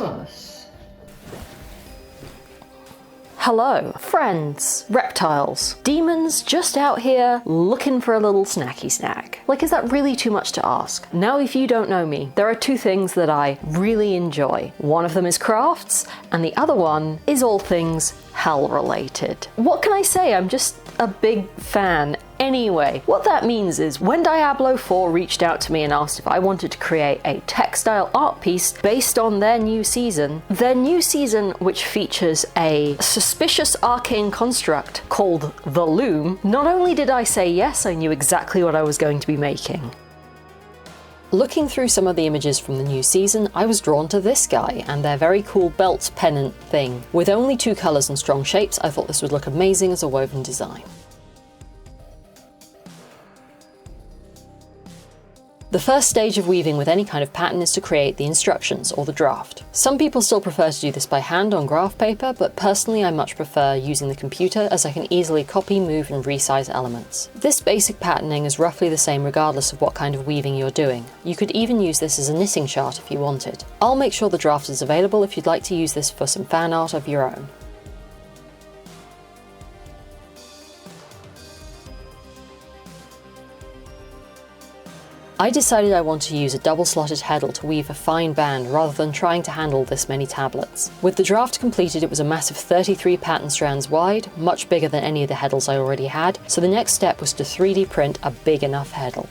course. Hello, friends, reptiles, demons just out here looking for a little snacky snack. Like, is that really too much to ask? Now, if you don't know me, there are two things that I really enjoy. One of them is crafts, and the other one is all things hell related. What can I say? I'm just a big fan. Anyway, what that means is when Diablo IV reached out to me and asked if I wanted to create a textile art piece based on their new season, which features a suspicious arcane construct called the Loom, not only did I say yes, I knew exactly what I was going to be making. Looking through some of the images from the new season, I was drawn to this guy and their very cool belt pennant thing. With only 2 colours and strong shapes, I thought this would look amazing as a woven design. The first stage of weaving with any kind of pattern is to create the instructions, or the draft. Some people still prefer to do this by hand on graph paper, but personally I much prefer using the computer as I can easily copy, move and resize elements. This basic patterning is roughly the same regardless of what kind of weaving you're doing. You could even use this as a knitting chart if you wanted. I'll make sure the draft is available if you'd like to use this for some fan art of your own. I decided I want to use a double-slotted heddle to weave a fine band rather than trying to handle this many tablets. With the draft completed, it was a massive 33 pattern strands wide, much bigger than any of the heddles I already had, so the next step was to 3D print a big enough heddle.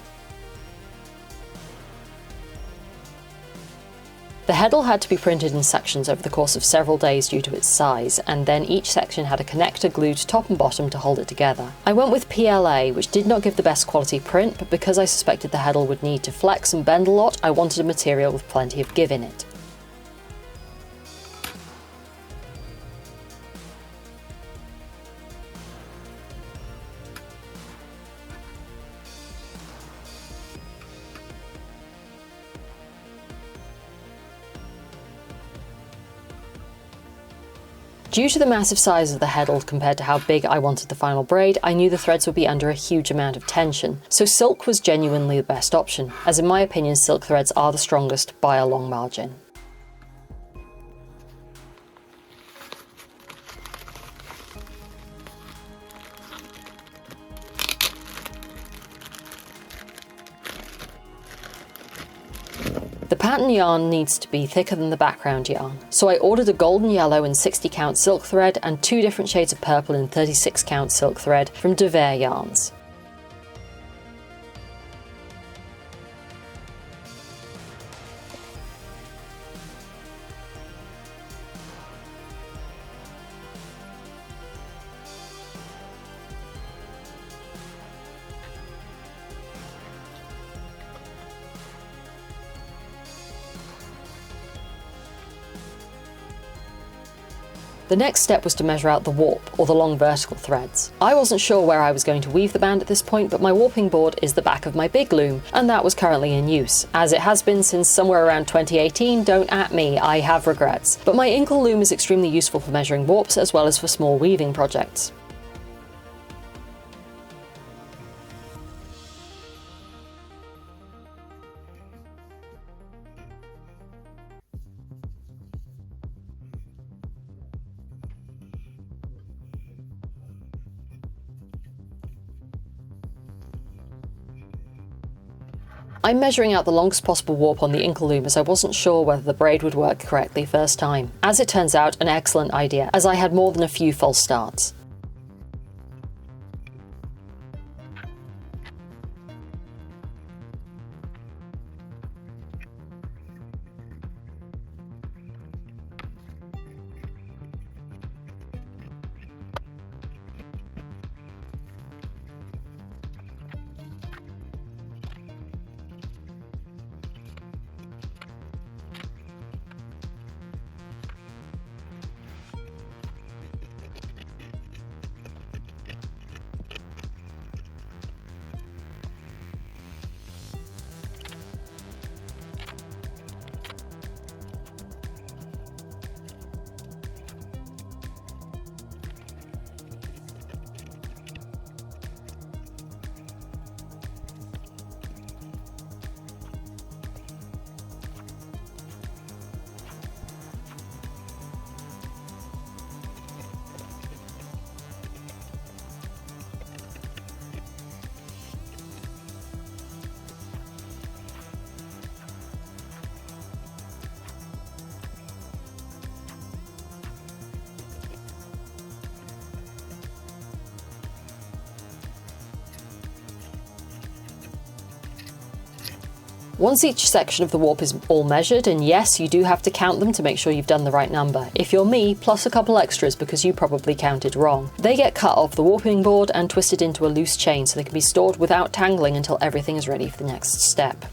The heddle had to be printed in sections over the course of several days due to its size, and then each section had a connector glued top and bottom to hold it together. I went with PLA, which did not give the best quality print, but because I suspected the heddle would need to flex and bend a lot, I wanted a material with plenty of give in it. Due to the massive size of the heddle compared to how big I wanted the final braid, I knew the threads would be under a huge amount of tension, so silk was genuinely the best option, as in my opinion silk threads are the strongest by a long margin. The pattern yarn needs to be thicker than the background yarn, so I ordered a golden yellow in 60 count silk thread and 2 different shades of purple in 36 count silk thread from De Vere yarns. The next step was to measure out the warp, or the long vertical threads. I wasn't sure where I was going to weave the band at this point, but my warping board is the back of my big loom, and that was currently in use. As it has been since somewhere around 2018, don't at me, I have regrets. But my Inkle loom is extremely useful for measuring warps as well as for small weaving projects. I'm measuring out the longest possible warp on the Inkle loom as I wasn't sure whether the braid would work correctly first time. As it turns out, an excellent idea, as I had more than a few false starts. Once each section of the warp is all measured, and yes, you do have to count them to make sure you've done the right number. If you're me, plus a couple extras because you probably counted wrong. They get cut off the warping board and twisted into a loose chain so they can be stored without tangling until everything is ready for the next step.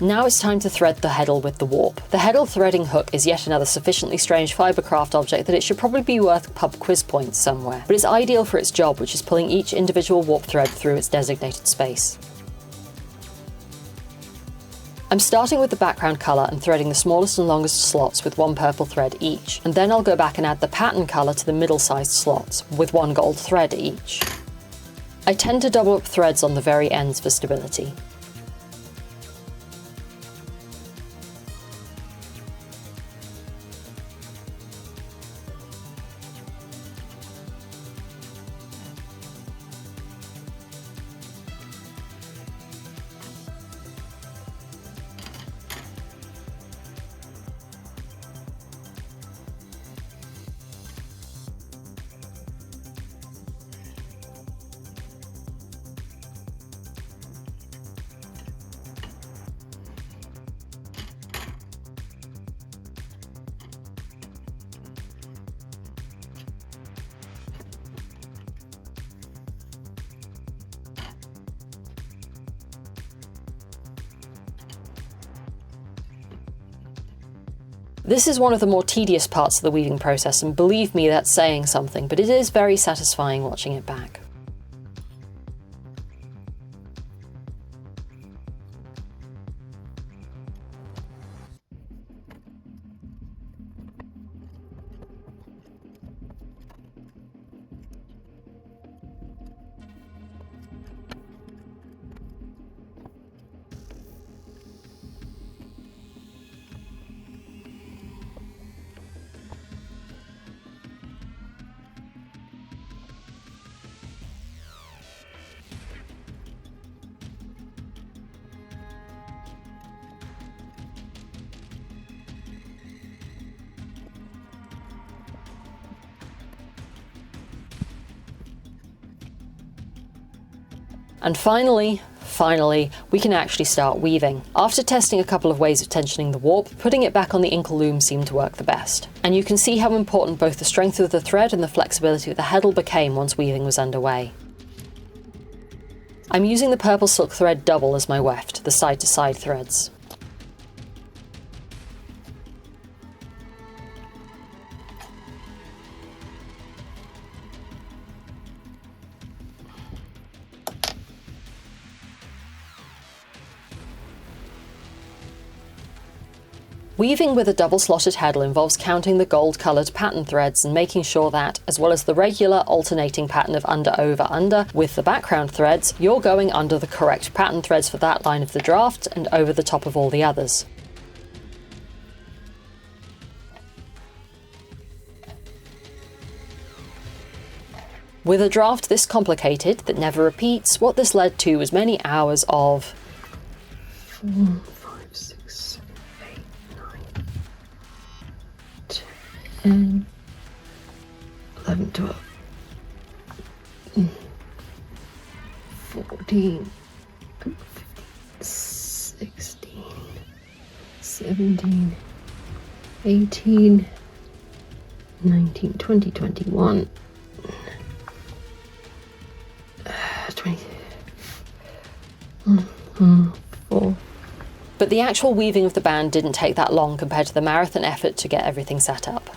Now it's time to thread the heddle with the warp. The heddle threading hook is yet another sufficiently strange fibercraft object that it should probably be worth pub quiz points somewhere, but it's ideal for its job, which is pulling each individual warp thread through its designated space. I'm starting with the background colour and threading the smallest and longest slots with one purple thread each, and then I'll go back and add the pattern colour to the middle-sized slots, with one gold thread each. I tend to double up threads on the very ends for stability. This is one of the more tedious parts of the weaving process, and believe me, that's saying something, but it is very satisfying watching it back. And finally, we can actually start weaving. After testing a couple of ways of tensioning the warp, putting it back on the inkle loom seemed to work the best. And you can see how important both the strength of the thread and the flexibility of the heddle became once weaving was underway. I'm using the purple silk thread double as my weft, the side-to-side threads. Weaving with a double-slotted heddle involves counting the gold-coloured pattern threads and making sure that, as well as the regular alternating pattern of under-over-under with the background threads, you're going under the correct pattern threads for that line of the draft and over the top of all the others. With a draft this complicated, that never repeats, what this led to was many hours of 4, 5, 6, 7, 8, 9, 10, 11, 12, 14, 15, 16, 17, 18, 19, 20, 21, 4. But the actual weaving of the band didn't take that long compared to the marathon effort to get everything set up.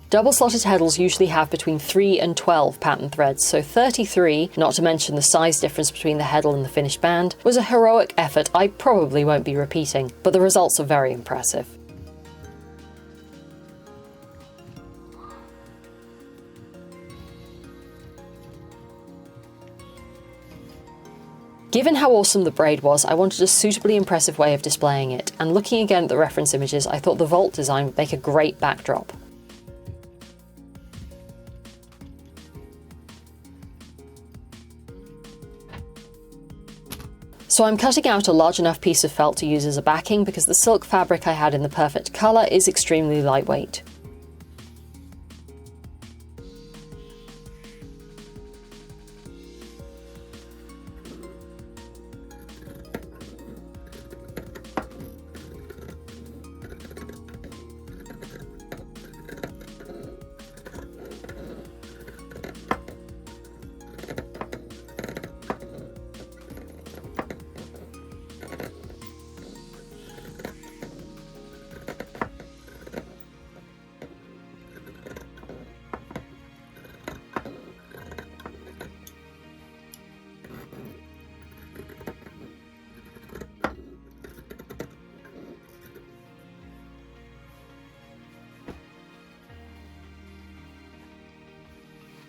Double-slotted heddles usually have between 3 and 12 pattern threads, so 33, not to mention the size difference between the heddle and the finished band, was a heroic effort I probably won't be repeating, but the results are very impressive. Given how awesome the braid was, I wanted a suitably impressive way of displaying it, and looking again at the reference images, I thought the vault design would make a great backdrop. So I'm cutting out a large enough piece of felt to use as a backing because the silk fabric I had in the perfect colour is extremely lightweight.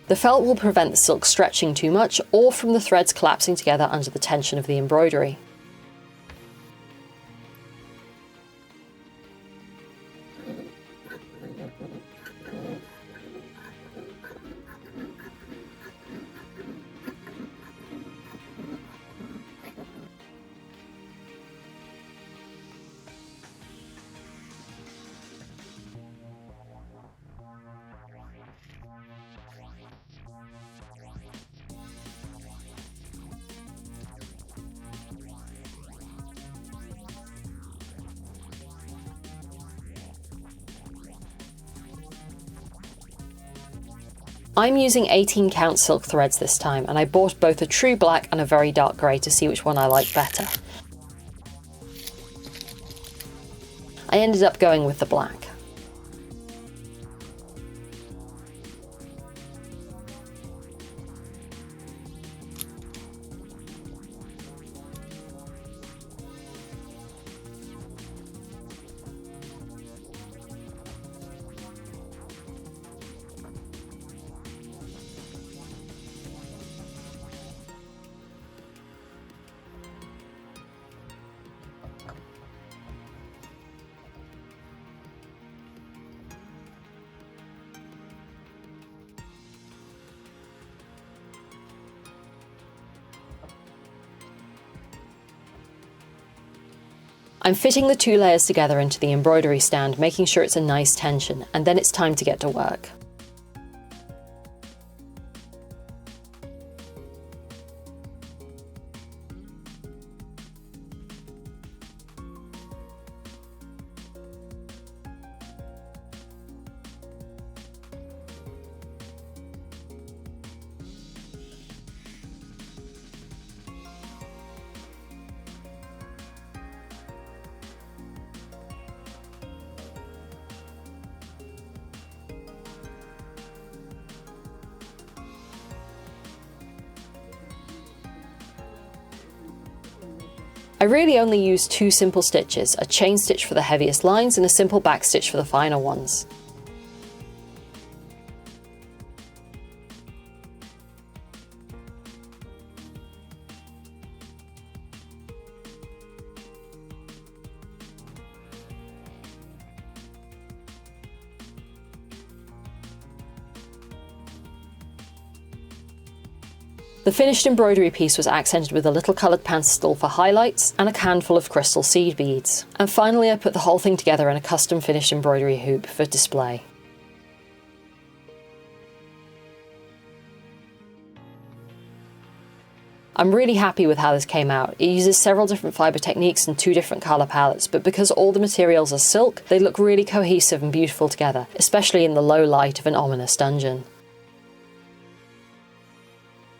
The felt will prevent the silk stretching too much or from the threads collapsing together under the tension of the embroidery. I'm using 18 count silk threads this time, and I bought both a true black and a very dark grey to see which one I like better. I ended up going with the black. I'm fitting the two layers together into the embroidery stand, making sure it's a nice tension, and then it's time to get to work. I really only used two simple stitches, a chain stitch for the heaviest lines and a simple back stitch for the finer ones. The finished embroidery piece was accented with a little coloured pastel for highlights and a handful of crystal seed beads. And finally I put the whole thing together in a custom finished embroidery hoop for display. I'm really happy with how this came out. It uses several different fibre techniques and two different colour palettes, but because all the materials are silk, they look really cohesive and beautiful together, especially in the low light of an ominous dungeon.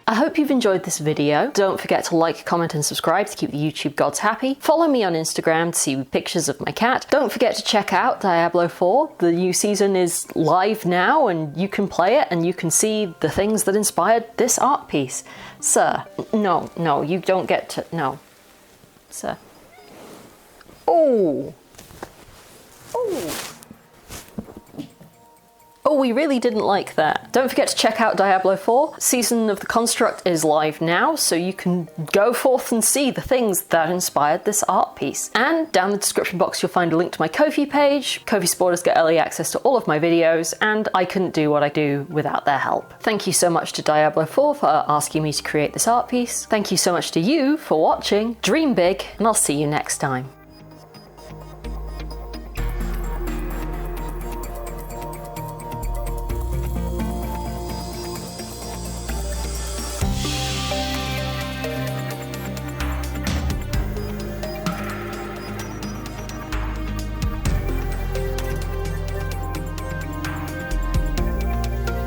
I hope hope you've enjoyed this video. Don't forget to like, comment and subscribe to keep the YouTube gods happy. Follow me on Instagram to see pictures of my cat. Don't forget to check out Diablo 4. The new season is live now and you can play it and you can see the things that inspired this art piece. Sir, no, you don't get to, no. Sir. Oh. Oh, we really didn't like that. Don't forget to check out Diablo 4. Season of the Construct is live now, so you can go forth and see the things that inspired this art piece. And down in the description box you'll find a link to my Ko-fi page. Ko-fi supporters get early access to all of my videos, and I couldn't do what I do without their help. Thank you so much to Diablo 4 for asking me to create this art piece. Thank you so much to you for watching. Dream big, and I'll see you next time.